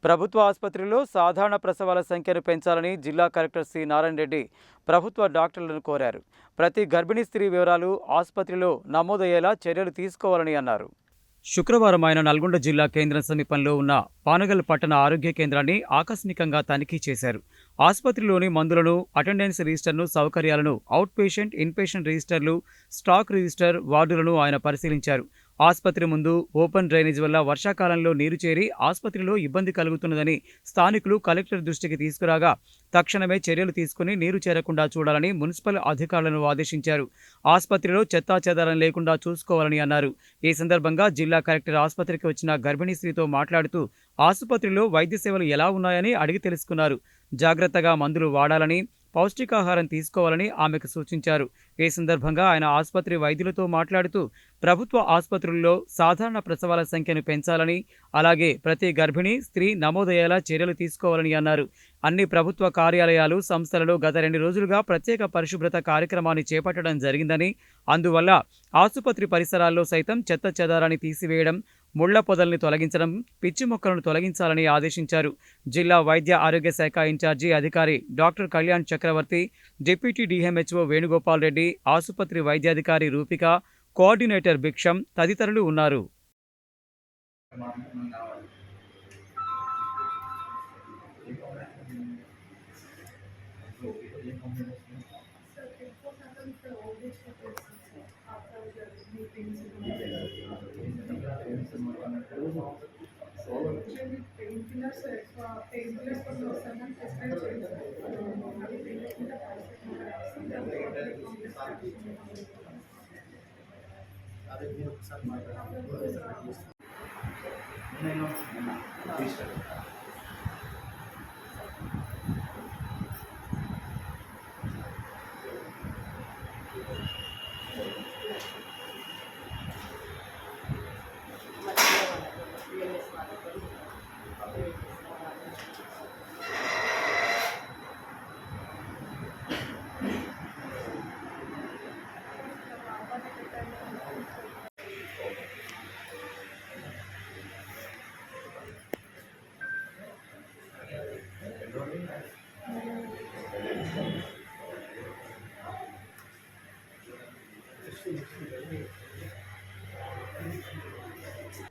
ప్రభుత్వ ఆసుపత్రుల్లో సాధారణ ప్రసవాల సంఖ్యను పెంచాలని జిల్లా కలెక్టర్ సి నారాయణ రెడ్డి ప్రభుత్వ డాక్టర్లను కోరారు. ప్రతి గర్భిణీ స్త్రీ వివరాలు ఆసుపత్రిలో నమోదయ్యేలా చర్యలు తీసుకోవాలని అన్నారు. శుక్రవారం ఆయన నల్గొండ జిల్లా కేంద్రం సమీపంలో ఉన్న పానగల్ పట్టణ ఆరోగ్య కేంద్రాన్ని ఆకస్మికంగా తనిఖీ చేశారు. ఆసుపత్రిలోని మందులను, అటెండెన్స్ రిజిస్టర్ను, సౌకర్యాలను, అవుట్ పేషెంట్, ఇన్పేషెంట్ రిజిస్టర్లు, స్టాక్ రిజిస్టర్, వార్డులను ఆయన పరిశీలించారు. ఆసుపత్రి ముందు ఓపెన్ డ్రైనేజ్ వల్ల వర్షాకాలంలో నీరు చేరి ఆసుపత్రిలో ఇబ్బంది కలుగుతున్నదని స్థానికులు కలెక్టర్ దృష్టికి తీసుకురాగా తక్షణమే చర్యలు తీసుకుని నీరు చేరకుండా చూడాలని మున్సిపల్ అధికారులను ఆదేశించారు. ఆసుపత్రిలో చెత్తాచెదారం లేకుండా చూసుకోవాలని అన్నారు. ఈ సందర్భంగా జిల్లా కలెక్టర్ ఆసుపత్రికి వచ్చిన గర్భిణీ స్త్రీతో మాట్లాడుతూ ఆసుపత్రిలో వైద్య సేవలు ఎలా ఉన్నాయని అడిగి తెలుసుకున్నారు. జాగ్రత్తగా మందులు వాడాలని, పౌష్టికాహారం తీసుకోవాలని ఆమెకు సూచించారు. ఈ సందర్భంగా ఆయన ఆసుపత్రి వైద్యులతో మాట్లాడుతూ ప్రభుత్వ ఆసుపత్రుల్లో సాధారణ ప్రసవాల సంఖ్యను పెంచాలని, అలాగే ప్రతి గర్భిణీ స్త్రీ నమోదయ్యేలా చర్యలు తీసుకోవాలని అన్నారు. అన్ని ప్రభుత్వ కార్యాలయాలు, సంస్థలలో గత 2 రోజులుగా ప్రత్యేక పరిశుభ్రత కార్యక్రమాన్ని చేపట్టడం జరిగిందని, అందువల్ల ఆసుపత్రి పరిసరాల్లో సైతం చెత్త చెదారాన్ని తీసివేయడం, ముళ్ల పొదల్ని తొలగించడం, పిచ్చి మొక్కలను తొలగించాలని ఆదేశించారు. జిల్లా వైద్య ఆరోగ్య శాఖ ఇన్ఛార్జి అధికారి డాక్టర్ కళ్యాణ్ చక్రవర్తి, డిప్యూటీ డిఎంహెచ్ఓ వేణుగోపాల్ రెడ్డి, ఆసుపత్రి వైద్యాధికారి రూపిక, కోఆర్డినేటర్ భిక్షం తదితరులు ఉన్నారు.